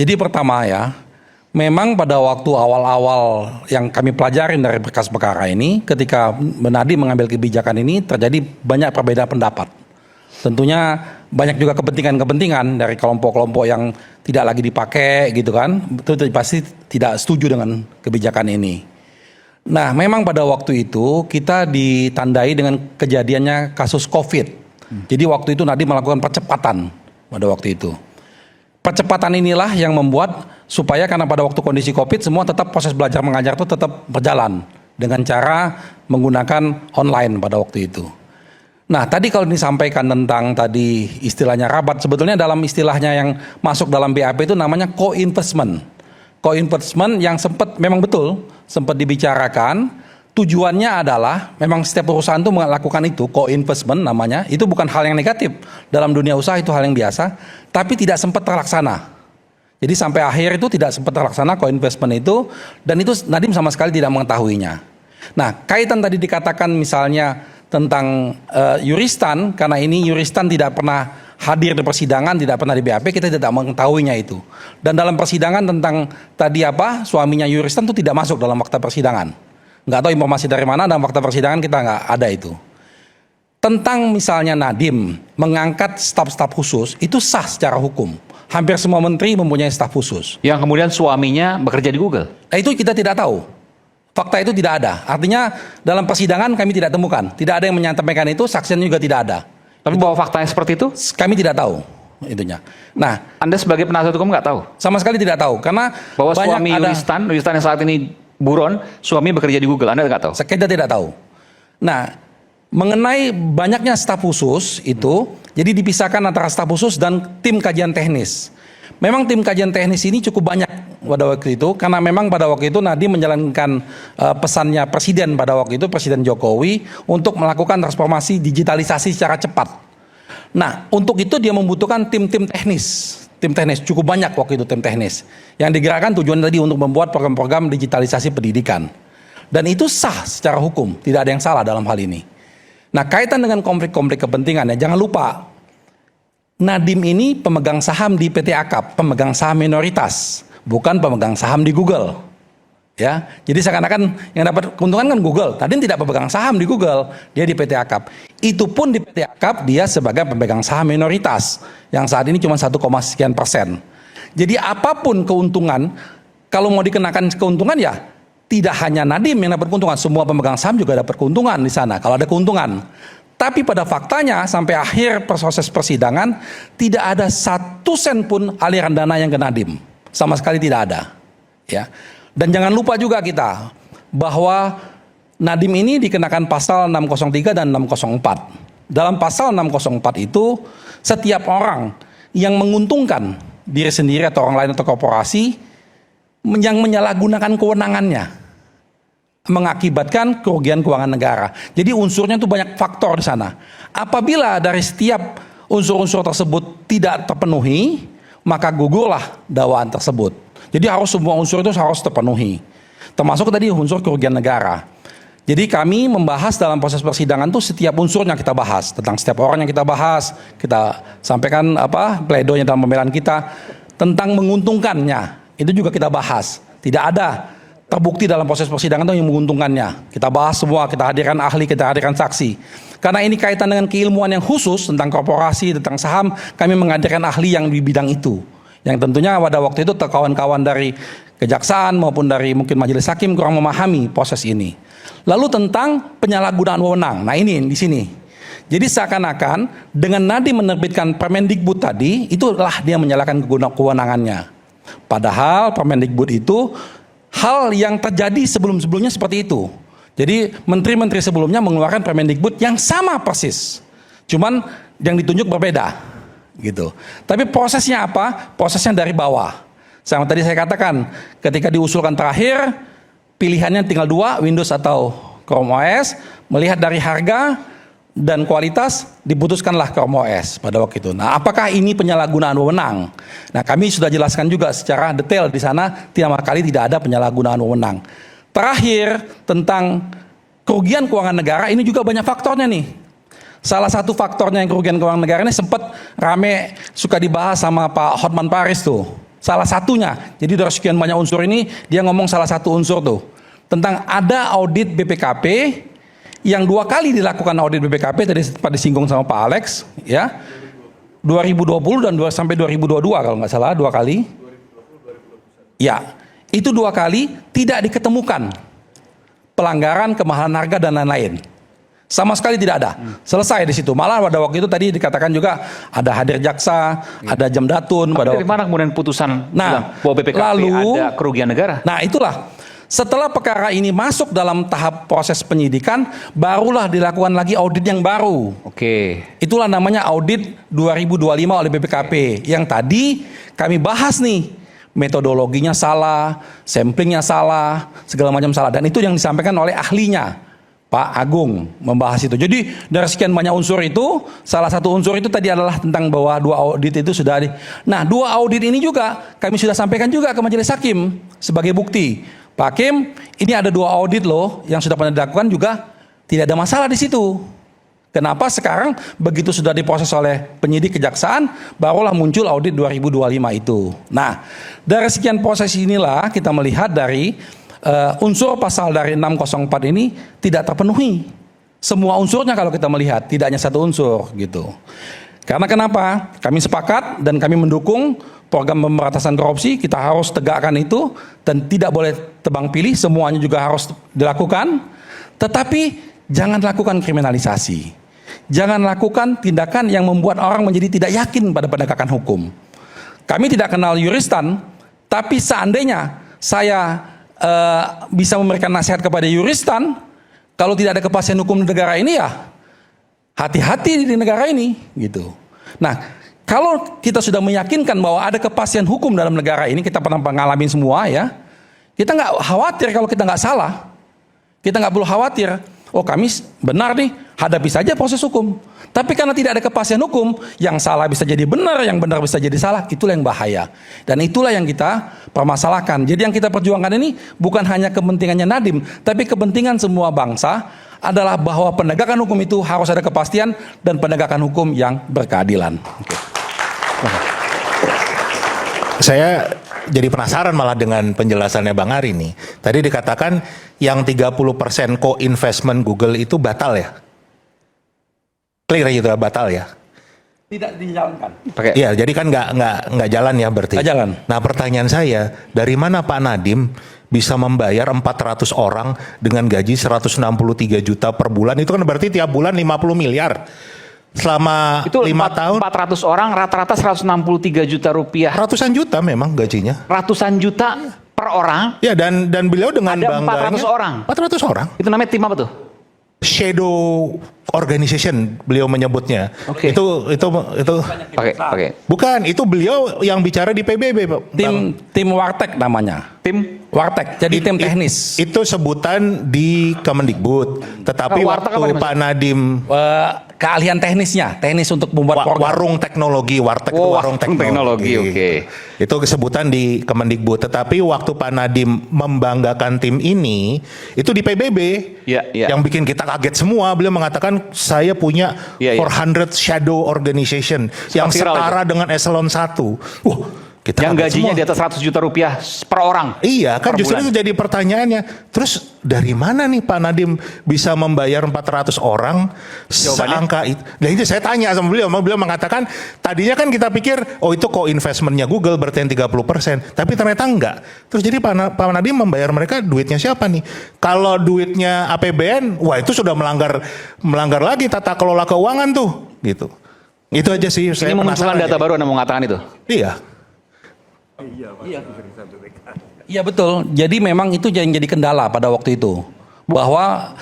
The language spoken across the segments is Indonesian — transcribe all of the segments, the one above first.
Jadi pertama ya, memang pada waktu awal-awal yang kami pelajarin dari berkas perkara ini, ketika Nadiem mengambil kebijakan ini terjadi banyak perbedaan pendapat. Tentunya banyak juga kepentingan-kepentingan dari kelompok-kelompok yang tidak lagi dipakai gitu kan, itu pasti tidak setuju dengan kebijakan ini. Nah, memang pada waktu itu kita ditandai dengan kejadiannya kasus COVID. Jadi waktu itu Nadiem melakukan percepatan pada waktu itu. Percepatan inilah yang membuat supaya karena pada waktu kondisi COVID semua tetap proses belajar mengajar itu tetap berjalan dengan cara menggunakan online pada waktu itu. Nah, tadi kalau disampaikan tentang tadi istilahnya rabat, sebetulnya dalam istilahnya yang masuk dalam BAP itu namanya co-investment. Co-investment yang memang betul sempat dibicarakan, tujuannya adalah memang setiap perusahaan itu melakukan itu, co-investment namanya, itu bukan hal yang negatif. Dalam dunia usaha itu hal yang biasa, tapi tidak sempat terlaksana. Jadi sampai akhir itu tidak sempat terlaksana co-investment itu, dan itu Nadiem sama sekali tidak mengetahuinya. Nah, kaitan tadi dikatakan misalnya tentang Yuristan, karena ini Yuristan tidak pernah hadir di persidangan, tidak pernah di BAP, kita tidak mengetahuinya itu. Dan dalam persidangan tentang tadi suaminya Yuristan itu tidak masuk dalam fakta persidangan. Nggak tahu informasi dari mana, dalam fakta persidangan kita nggak ada itu. Tentang misalnya Nadiem mengangkat staf-staf khusus, itu sah secara hukum. Hampir semua menteri mempunyai staf khusus. Yang kemudian suaminya bekerja di Google. Itu kita tidak tahu. Fakta itu tidak ada. Artinya dalam persidangan kami tidak temukan. Tidak ada yang menyampaikan itu, saksinya juga tidak ada. Tapi bahwa faktanya seperti itu? Kami tidak tahu itunya. Nah, Anda sebagai penasihat hukum nggak tahu? sama sekali tidak tahu. Karena bahwa banyak suami Yuristan yang saat ini buron, suami bekerja di Google, Anda nggak tahu? Kita tidak tahu. Nah, mengenai banyaknya staf khusus itu, jadi dipisahkan antara staf khusus dan tim kajian teknis. Memang tim kajian teknis ini cukup banyak pada waktu itu, karena memang pada waktu itu Nadiem menjalankan pesannya Presiden pada waktu itu, Presiden Jokowi, untuk melakukan transformasi digitalisasi secara cepat. Nah, untuk itu dia membutuhkan tim-tim teknis. Tim teknis, cukup banyak waktu itu tim teknis. Yang digerakkan tujuan tadi untuk membuat program-program digitalisasi pendidikan. Dan itu sah secara hukum, tidak ada yang salah dalam hal ini. Nah, kaitan dengan konflik-konflik kepentingan, ya jangan lupa, Nadiem ini pemegang saham di PT Akap, pemegang saham minoritas, bukan pemegang saham di Google. Ya, jadi seakan-akan yang dapat keuntungan kan Google. Nadiem tidak pemegang saham di Google, dia di PT Akap. Itu pun di PT Akap dia sebagai pemegang saham minoritas, yang saat ini cuma 1, sekian %. Jadi apapun keuntungan, kalau mau dikenakan keuntungan ya tidak hanya Nadiem yang dapat keuntungan, semua pemegang saham juga dapat keuntungan di sana kalau ada keuntungan. Tapi pada faktanya sampai akhir proses persidangan tidak ada 1 sen pun aliran dana yang ke Nadiem, sama sekali tidak ada. Ya, dan jangan lupa juga kita bahwa Nadiem ini dikenakan pasal 603 dan 604. Dalam pasal 604 itu setiap orang yang menguntungkan diri sendiri atau orang lain atau korporasi yang menyalahgunakan kewenangannya mengakibatkan kerugian keuangan negara. Jadi unsurnya itu banyak faktor di sana. Apabila dari setiap unsur-unsur tersebut tidak terpenuhi, maka gugurlah dakwaan tersebut. Jadi harus semua unsur itu harus terpenuhi. Termasuk tadi unsur kerugian negara. Jadi kami membahas dalam proses persidangan itu setiap unsurnya kita bahas, tentang setiap orang yang kita bahas, kita sampaikan pledoinya dalam pembelaan kita tentang menguntungkannya. Itu juga kita bahas. Tidak ada terbukti dalam proses persidangan itu yang menguntungkannya. Kita bahas semua, kita hadirkan ahli, kita hadirkan saksi. Karena ini kaitan dengan keilmuan yang khusus tentang korporasi, tentang saham, kami menghadirkan ahli yang di bidang itu. Yang tentunya pada waktu itu kawan-kawan dari kejaksaan maupun dari mungkin majelis hakim kurang memahami proses ini. Lalu tentang penyalahgunaan wewenang. Nah ini di sini. Jadi seakan-akan dengan Nadiem menerbitkan Permendikbud tadi, itulah dia menyalahkan kewenangannya. Padahal Permendikbud itu hal yang terjadi sebelum-sebelumnya seperti itu. Jadi menteri-menteri sebelumnya mengeluarkan Permendikbud yang sama persis. Cuman yang ditunjuk berbeda. Gitu. Tapi prosesnya apa? Prosesnya dari bawah. Sama tadi saya katakan, ketika diusulkan terakhir, pilihannya tinggal 2, Windows atau Chrome OS. Melihat dari harga dan kualitas, diputuskanlah Chrome OS pada waktu itu. Nah, apakah ini penyalahgunaan wewenang? Nah, kami sudah jelaskan juga secara detail di sana, tidak kali tidak ada penyalahgunaan wewenang. Terakhir, tentang kerugian keuangan negara, ini juga banyak faktornya nih. Salah satu faktornya yang kerugian keuangan negara ini sempat rame, suka dibahas sama Pak Hotman Paris tuh. Salah satunya. Jadi dari sekian banyak unsur ini dia ngomong salah satu unsur tuh. Tentang ada audit BPKP yang 2 kali dilakukan audit BPKP tadi sempat disinggung sama Pak Alex ya. 2020 dan sampai 2022 kalau nggak salah 2 kali. Ya, itu 2 kali tidak diketemukan pelanggaran kemahalan harga dan lain-lain. Sama sekali tidak ada. Selesai di situ. Malah pada waktu itu tadi dikatakan juga ada hadir jaksa, ada jam datun. Tapi dari mana kemudian putusan bilang bahwa BPKP ada kerugian negara? Nah itulah. Setelah perkara ini masuk dalam tahap proses penyidikan, barulah dilakukan lagi audit yang baru. Oke. Itulah namanya audit 2025 oleh BPKP. Yang tadi kami bahas nih. Metodologinya salah, samplingnya salah, segala macam salah. Dan itu yang disampaikan oleh ahlinya. Pak Agung membahas itu. Jadi dari sekian banyak unsur itu, salah satu unsur itu tadi adalah tentang bahwa 2 audit itu sudah Nah 2 audit ini juga kami sudah sampaikan juga ke Majelis Hakim sebagai bukti. Pak Hakim, ini ada 2 audit loh yang sudah pernah dilakukan juga tidak ada masalah di situ. Kenapa sekarang begitu sudah diproses oleh penyidik kejaksaan, barulah muncul audit 2025 itu. Nah dari sekian proses inilah kita melihat dari unsur pasal dari 604 ini tidak terpenuhi. Semua unsurnya kalau kita melihat, tidak hanya satu unsur gitu. Karena kenapa? Kami sepakat dan kami mendukung program pemberantasan korupsi, kita harus tegakkan itu dan tidak boleh tebang pilih, semuanya juga harus dilakukan. Tetapi jangan lakukan kriminalisasi. Jangan lakukan tindakan yang membuat orang menjadi tidak yakin pada penegakan hukum. Kami tidak kenal yuristan, tapi seandainya saya bisa memberikan nasihat kepada yuristan, kalau tidak ada kepastian hukum di negara ini ya hati-hati di negara ini gitu. Nah kalau kita sudah meyakinkan bahwa ada kepastian hukum dalam negara ini, kita pernah mengalami semua ya, kita nggak khawatir kalau kita nggak salah, kita nggak perlu khawatir. Oh kami benar nih, hadapi saja proses hukum. Tapi karena tidak ada kepastian hukum, yang salah bisa jadi benar, yang benar bisa jadi salah, itulah yang bahaya. Dan itulah yang kita permasalahkan. Jadi yang kita perjuangkan ini bukan hanya kepentingannya Nadiem, tapi kepentingan semua bangsa adalah bahwa penegakan hukum itu harus ada kepastian dan penegakan hukum yang berkeadilan. Oke. Saya jadi penasaran malah dengan penjelasannya Bang Ari nih. Tadi dikatakan yang 30% co-investment Google itu batal ya? Clear gitu, batal ya? Tidak dijalankan. Iya, jadi kan nggak jalan ya berarti. Nggak jalan. Nah pertanyaan saya, dari mana Pak Nadiem bisa membayar 400 orang dengan gaji 163 juta per bulan? Itu kan berarti tiap bulan 50 miliar. Selama itu 5 tahun 400 orang rata-rata 163 juta rupiah. ratusan juta memang gajinya. Ratusan juta per orang. Ya dan beliau dengan ada bangganya 400 orang. 400 orang. Itu namanya tim apa tuh? Shadow organization beliau menyebutnya. Oke. Itu Oke. bukan, itu beliau yang bicara di PBB, Pak. Tim Wartek namanya. Tim Wartek, jadi tim teknis. Itu sebutan di Kemendikbud. Tetapi Warteg apa waktu nih, Mas? Pak Nadiem Keahlian teknisnya, teknis untuk membuat program. warung teknologi, warteg itu warung teknologi. Oke. Itu kesebutan di Kemendikbud. Tetapi waktu Pak Nadiem membanggakan tim ini, itu di PBB. Iya. Yang bikin kita kaget semua, beliau mengatakan saya punya Iya. 400 shadow organization yang viral setara dengan eselon 1. Kita Yang kaget gajinya semua. di atas 100 juta rupiah per orang. Iya kan, per justru bulan. itu jadi pertanyaannya. Terus dari mana nih Pak Nadiem bisa membayar 400 orang seangka itu? Nah itu saya tanya sama beliau mengatakan tadinya kan kita pikir oh itu co-investmentnya Google berarti yang 30%, tapi ternyata enggak. Terus jadi Pak Nadiem membayar mereka duitnya siapa nih? Kalau duitnya APBN, wah itu sudah melanggar lagi tata kelola keuangan tuh, gitu. Itu aja sih. Ini memunculkan data baru Anda mau mengatakan itu? Iya. Iya betul. Jadi memang itu yang jadi kendala pada waktu itu. Bahwa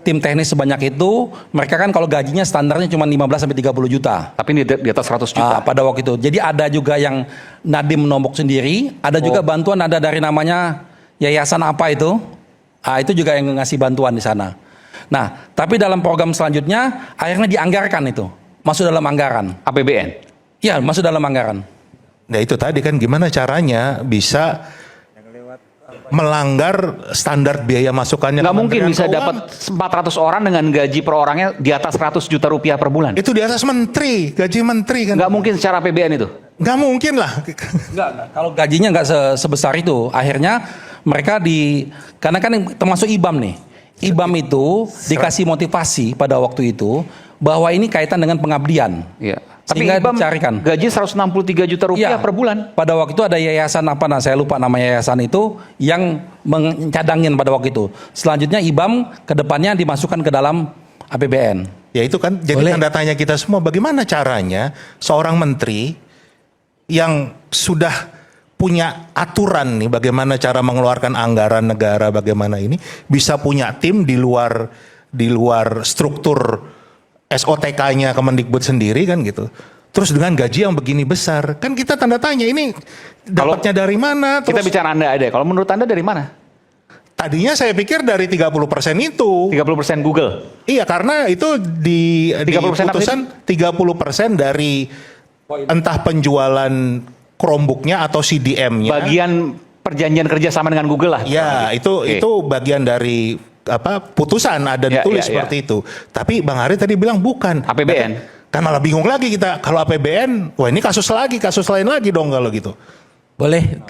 tim teknis sebanyak itu, mereka kan kalau gajinya standarnya cuma 15 sampai 30 juta. Tapi ini di atas 100 juta. Pada waktu itu. Jadi ada juga yang Nadiem menombok sendiri, ada juga bantuan ada dari namanya yayasan apa itu. Itu juga yang ngasih bantuan di sana. Nah, tapi dalam program selanjutnya akhirnya dianggarkan itu. Masuk dalam anggaran. APBN. Iya, masuk dalam anggaran. Nah itu tadi kan gimana caranya bisa melanggar standar biaya masukannya. Nggak mungkin Kementerian bisa Keuangan. dapat 400 orang dengan gaji per orangnya di atas 100 juta rupiah per bulan. Itu di atas menteri, gaji menteri kan. Nggak mungkin secara APBN itu. Nggak mungkin lah. Enggak. Kalau gajinya nggak sebesar itu, akhirnya mereka karena kan termasuk IBAM nih. IBAM itu dikasih motivasi pada waktu itu bahwa ini kaitan dengan pengabdian. Iya. Tapi Sehingga IBAM dicarikan. gaji 163 juta rupiah Iya. per bulan. Pada waktu itu ada yayasan apa, saya lupa nama yayasan itu yang mencadangin pada waktu itu. Selanjutnya IBAM kedepannya dimasukkan ke dalam APBN. Ya itu kan jadi Boleh. tanda tanya kita semua, bagaimana caranya seorang menteri yang sudah punya aturan nih bagaimana cara mengeluarkan anggaran negara, bagaimana ini bisa punya tim di luar struktur SOTK-nya Kemendikbud sendiri kan gitu. Terus dengan gaji yang begini besar, kan kita tanda tanya ini dapatnya dari mana? Kita Terus bicara Anda ada. Kalau menurut Anda dari mana? tadinya saya pikir dari 30% itu. 30% Google. Iya, karena itu di 30% apa putusan 30% dari entah penjualan Chromebooknya atau CDM-nya. Bagian perjanjian kerja sama dengan Google lah. Ya, Oke. itu bagian dari putusan ada Ya, ditulis ya, ya. seperti itu. Tapi Bang Ari tadi bilang bukan. APBN. Kan malah bingung lagi kita. Kalau APBN, wah ini kasus lain lagi dong kalau gitu. Boleh